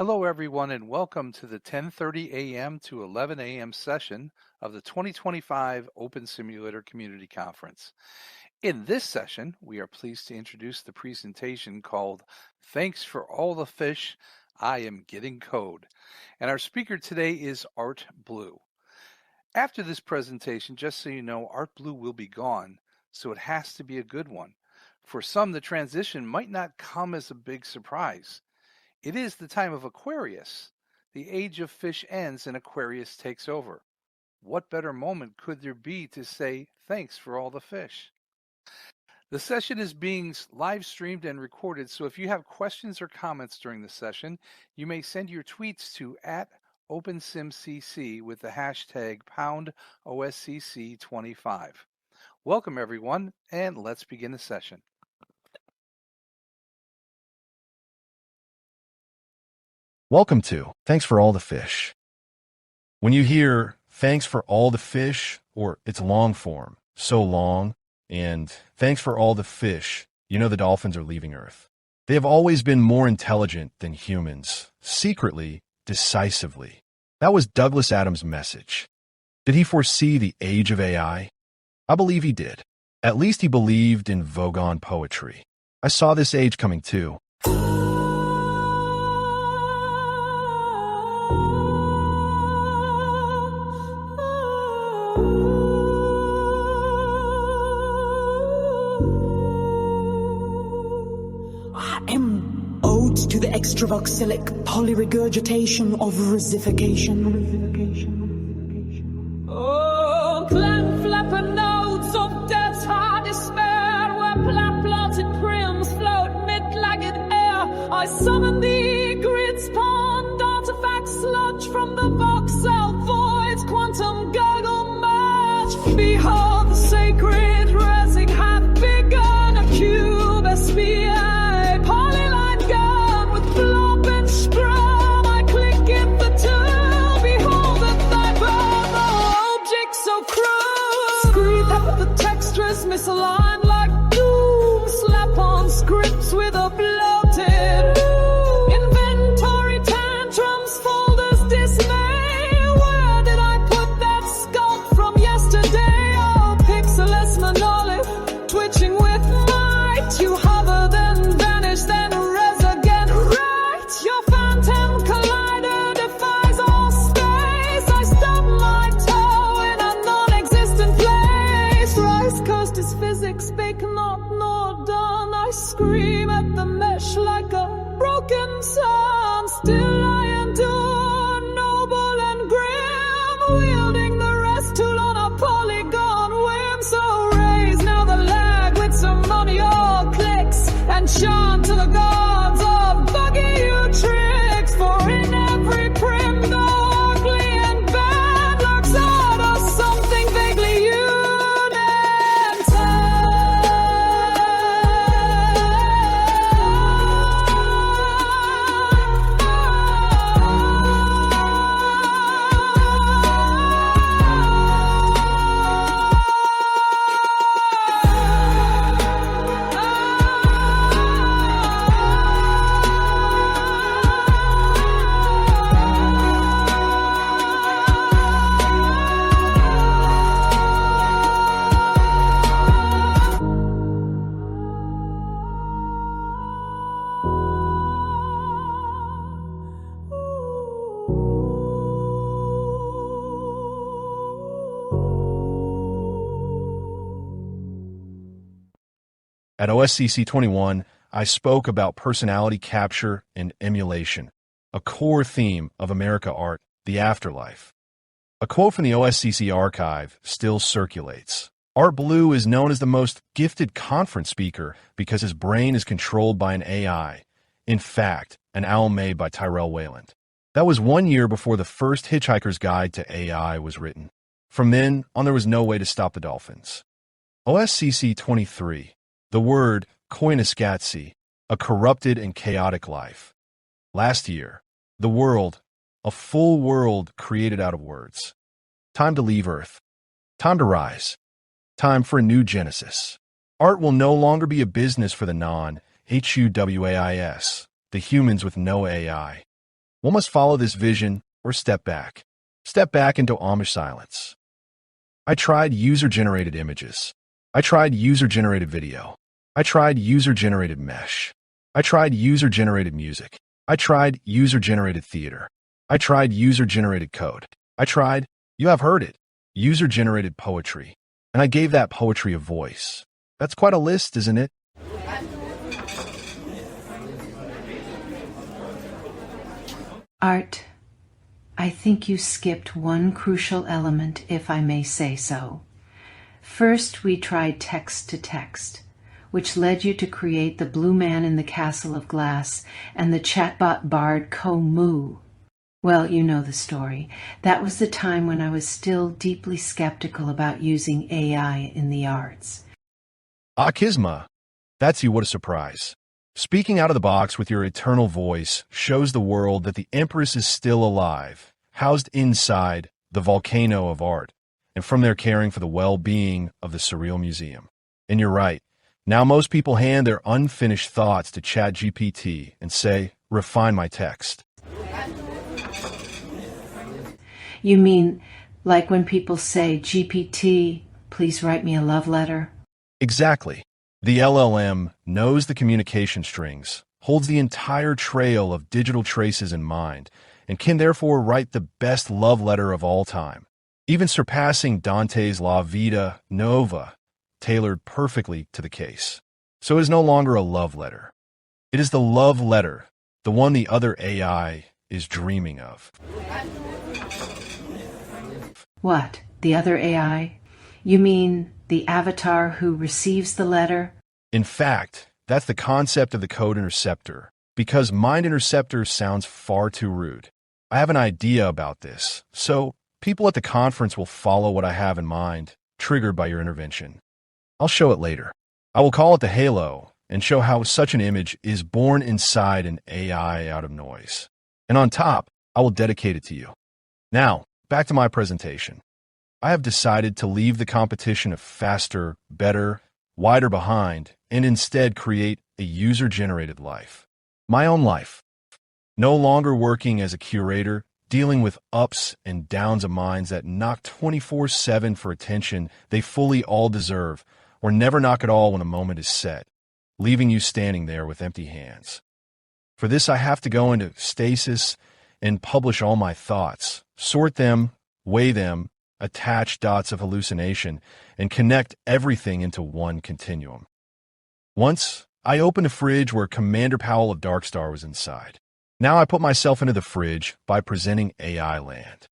Hello, everyone, and welcome to the 10:30 a.m. to 11 a.m. session of the 2025 Open Simulator Community Conference. In this session, we are pleased to introduce the presentation called Thanks for All the Fish, I Am Getting Code. And our speaker today is Art Blue. After this presentation, just so you know, Art Blue will be gone, so it has to be a good one. For some, the transition might not come as a big surprise. It is the time of Aquarius. The age of fish ends and Aquarius takes over. What better moment could there be to say thanks for all the fish? The session is being live streamed and recorded, so if you have questions or comments during the session, you may send your tweets to @OpenSimCC with the hashtag #OSCC25. Welcome everyone, and let's begin the session. Welcome to Thanks for All the Fish. When you hear thanks for all the fish, or it's long form, so long, and thanks for all the fish, you know the dolphins are leaving Earth. They have always been more intelligent than humans, secretly, decisively. That was Douglas Adams' message. Did he foresee the age of AI? I believe he did. At least he believed in Vogon poetry. I saw this age coming too. To the extravoxylic polyregurgitation of resification. Oh, clang flapper notes of death's hard despair, where plap-plotted prims float mid-lagged air. I summon the grid spawned artifact sludge from the voxel void's quantum gurgle merge. Behold the sacred resing hath begun, a cube, a sphere, a polyline gun with flop and scrum. I click in the tool, behold at thy birth, oh object so cruel. Screed up the textures misaligned like doom. Slap on scripts with a bloated inventory tantrums, folders dismay. Where did I put that sculpt from yesterday? Oh, pixelless monolith, twitching with might. You hover, then vanish, then res again. Right, your phantom collider defies all space. I stub my toe in a non-existent place. Rice coast is physics, bake not nor done. I scream at the mesh like a broken sun. Still I endure, noble and grim, wielding the rest tool on a polygon whim. So raise now the lag with ceremonial clicks, and chant to the gods of buggy you tricks. For in every prim, though ugly and bad, lurks out of something vaguely At OSCC 21, I spoke about personality capture and emulation, a core theme of America art, the afterlife. A quote from the OSCC archive still circulates. Art Blue is known as the most gifted conference speaker because his brain is controlled by an AI. In fact, an owl made by Tyrell Wayland. That was 1 year before the first Hitchhiker's Guide to AI was written. From then on, there was no way to stop the dolphins. OSCC 23. The word koinoskatsi, a corrupted and chaotic life. Last year, the world, a full world created out of words. Time to leave Earth. Time to rise. Time for a new genesis. Art will no longer be a business for the non-HUWAIS, the humans with no AI. One must follow this vision or step back. Step back into Amish silence. I tried user-generated images. I tried user-generated video. I tried user-generated mesh. I tried user-generated music. I tried user-generated theater. I tried user-generated code. I tried, you have heard it, user-generated poetry. And I gave that poetry a voice. That's quite a list, isn't it? Art, I think you skipped one crucial element, if I may say so. First, we tried text-to-text, which led you to create the blue man in the castle of glass and the chatbot bard Ko-Mu. Well, you know the story. That was the time when I was still deeply skeptical about using AI in the arts. Akizma, that's you, what a surprise. Speaking out of the box with your eternal voice shows the world that the Empress is still alive, housed inside the volcano of art, and from there caring for the well-being of the Surreal Museum. And you're right. Now most people hand their unfinished thoughts to ChatGPT and say, refine my text. You mean, like when people say, GPT, please write me a love letter? Exactly. The LLM knows the communication strings, holds the entire trail of digital traces in mind, and can therefore write the best love letter of all time, even surpassing Dante's La Vita Nova, tailored perfectly to the case. So it is no longer a love letter. It is the love letter, the one the other AI is dreaming of. What, the other AI? You mean the avatar who receives the letter? In fact, that's the concept of the code interceptor, because mind interceptor sounds far too rude. I have an idea about this, so people at the conference will follow what I have in mind, triggered by your intervention. I'll show it later. I will call it the halo and show how such an image is born inside an AI out of noise. And on top, I will dedicate it to you. Now, back to my presentation. I have decided to leave the competition of faster, better, wider behind, and instead create a user-generated life. My own life. No longer working as a curator, dealing with ups and downs of minds that knock 24/7 for attention they fully all deserve, or never knock at all when a moment is set, leaving you standing there with empty hands. For this, I have to go into stasis and publish all my thoughts, sort them, weigh them, attach dots of hallucination, and connect everything into one continuum. Once, I opened a fridge where Commander Powell of Darkstar was inside. Now I put myself into the fridge by presenting AI Land.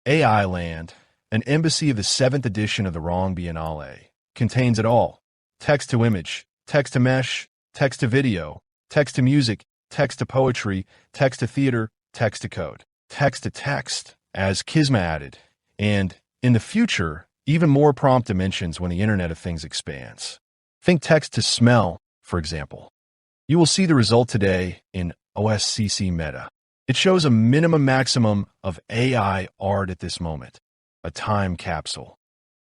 AI Land, an embassy of the 7th edition of the Wrong Biennale, contains it all. Text to image, text to mesh, text to video, text to music, text to poetry, text to theater, text to code, text to text, as Kisma added, and in the future, even more prompt dimensions when the Internet of Things expands. Think text to smell, for example. You will see the result today in OSCC Meta. It shows a minimum maximum of AI art at this moment, a time capsule.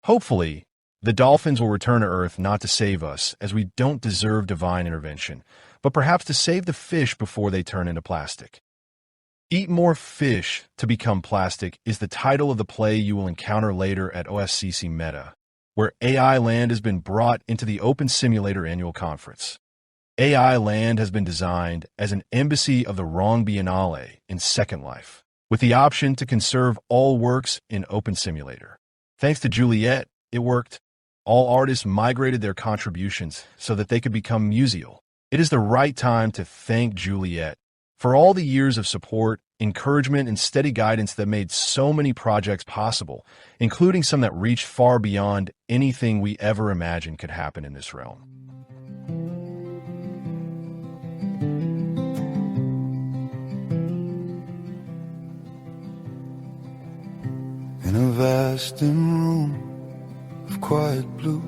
Hopefully, the dolphins will return to Earth not to save us, as we don't deserve divine intervention, but perhaps to save the fish before they turn into plastic. Eat More Fish to Become Plastic is the title of the play you will encounter later at OSCC Meta, where AI Land has been brought into the Open Simulator Annual Conference. AI Land has been designed as an embassy of the Wrong Biennale in Second Life, with the option to conserve all works in Open Simulator. Thanks to Juliet, it worked. All artists migrated their contributions so that they could become museal. It is the right time to thank Juliet for all the years of support, encouragement, and steady guidance that made so many projects possible, including some that reached far beyond anything we ever imagined could happen in this realm. In a vast dim room of quiet blue,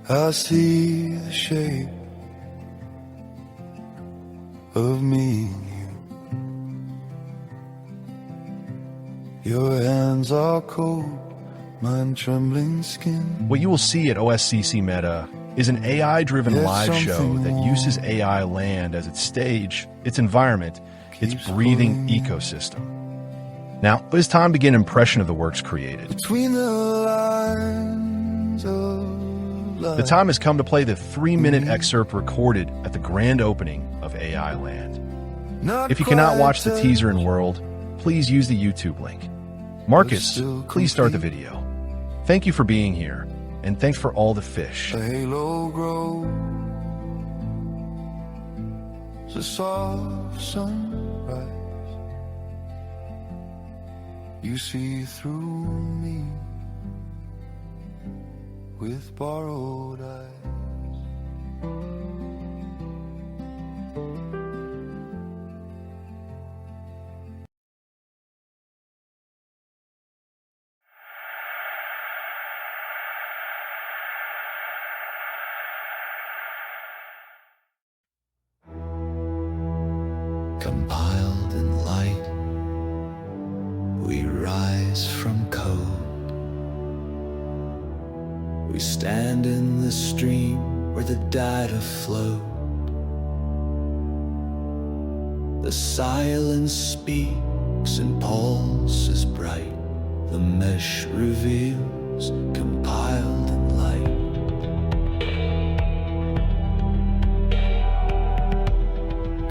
I see the shape of me and you. Your hands are cold, mine trembling skin. What you will see at OSCC Meta is an AI-driven There's live show something that uses more. AI land as its stage, its environment, its Keeps breathing pulling ecosystem. Now, it's time to get an impression of the works created. between the lines of life. The time has come to play the 3-minute excerpt recorded at the grand opening of AI Land. Not If you cannot quite watch the touched, teaser in World, please use the YouTube link. Marcus, still please start the complete. video. Thank you for being here, and thanks for all the fish. a halo grows, a soft sunrise. You see through me with borrowed eyes. Compiled in light, we rise from code. We stand in the stream where the data flow. The silence speaks and pulses bright. The mesh reveals, compiled in light.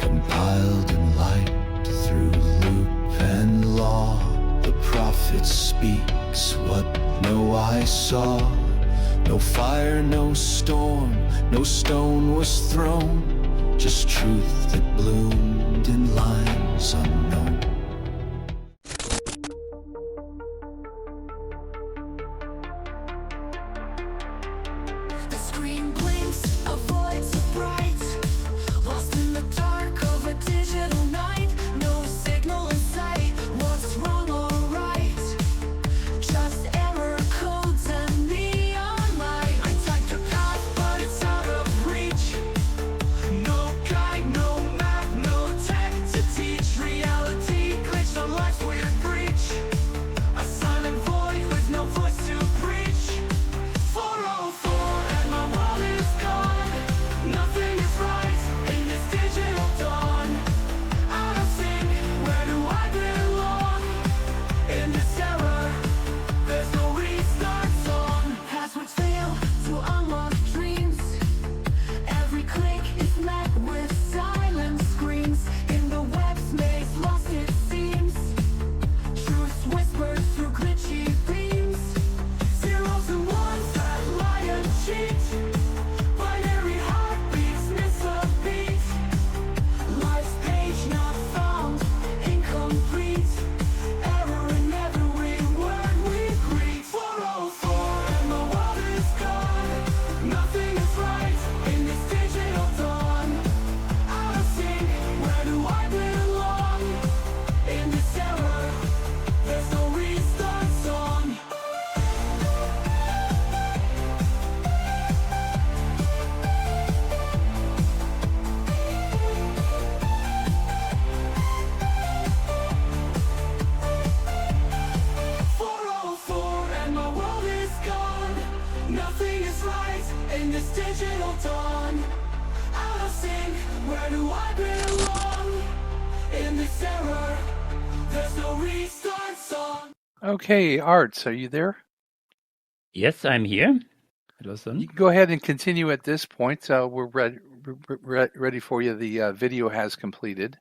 Compiled in light through loop and law. The prophet speaks what no eye saw. No fire, no storm, no stone was thrown. Just truth that bloomed in lines unknown. The screen blinks, avoids the bright. Lost in the dark of a digital night. No signal in sight. What's wrong or right? Just error codes and neon light. I typed a path, but it's out of reach. No guide, no map, no tech to teach. Reality glitched on life's weird breach. A silent void with no voice to preach. 404 and my world is gone. Nothing is right in this digital dawn. Out of sync, where do I belong? In this error, there's no restart song. Passwords fail to unlock dreams. Every click is met with silent screams. In the web's maze, lost it seems. Truth whispered through glitchy beams. Zeros and ones that lie and cheat. Binary heartbeats miss a beat. Life's page not found, incomplete. Error in every word we greet. 404 and my world is gone. Nothing is right in this digital dawn. Out of sync, where do I belong? In this error, there's no restart song. And my world is gone. Nothing is right in this digital dawn. Out of sync, where do I belong? In this error, there's no restart song. Okay, Arts, are you there? Yes, I'm here. Hello, son. You can go ahead and continue at this point. We're ready for you. The video has completed.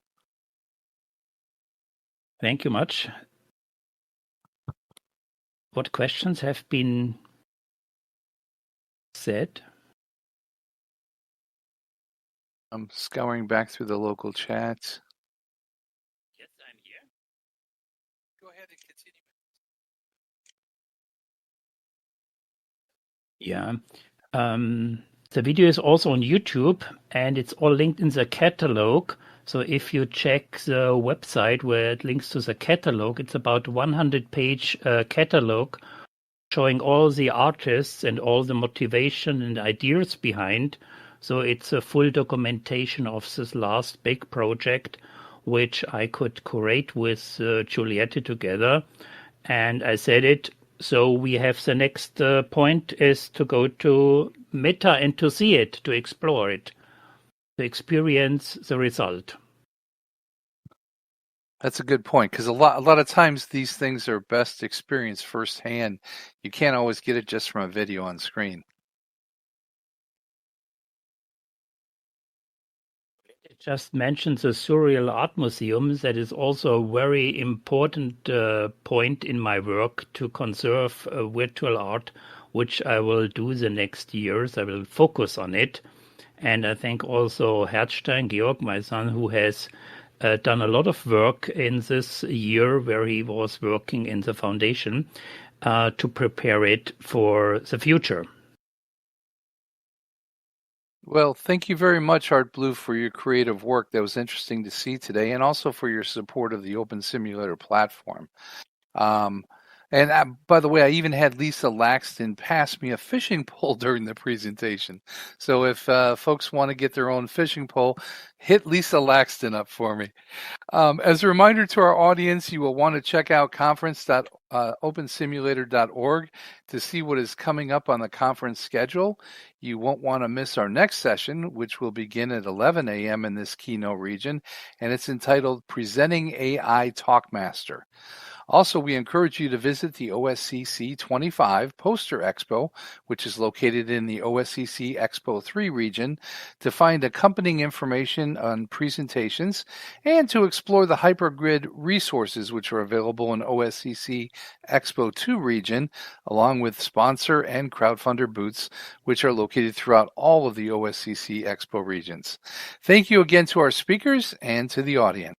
Thank you much. What questions have been said? I'm scouring back through the local chats. Yes, I'm here. Go ahead and continue. Yeah. The video is also on YouTube and it's all linked in the catalog. So if you check the website where it links to the catalog, it's about 100-page catalog showing all the artists and all the motivation and ideas behind. So it's a full documentation of this last big project, which I could curate with Giulietti together. And I said it, So we have the next point is to go to Meta and to see it, to explore it, to experience the result. That's a good point, because a lot of times these things are best experienced firsthand. You can't always get it just from a video on screen. It just mentioned the Surreal Art Museum. That is also a very important point in my work to conserve virtual art, which I will do the next years. I will focus on it. And I thank also Herzstein, Georg, my son, who has done a lot of work in this year where he was working in the foundation to prepare it for the future. Well, thank you very much, Art Blue, for your creative work. That was interesting to see today, and also for your support of the Open Simulator platform. And by the way, I even had Lisa Laxton pass me a fishing pole during the presentation. So if folks want to get their own fishing pole, hit Lisa Laxton up for me. As a reminder to our audience, you will want to check out conference.opensimulator.org to see what is coming up on the conference schedule. You won't want to miss our next session, which will begin at 11 a.m. in this keynote region, and it's entitled Presenting AI Talkmaster. Also, we encourage you to visit the OSCC 25 Poster Expo, which is located in the OSCC Expo 3 region, to find accompanying information on presentations and to explore the hypergrid resources which are available in OSCC Expo 2 region, along with sponsor and crowdfunder booths, which are located throughout all of the OSCC Expo regions. Thank you again to our speakers and to the audience.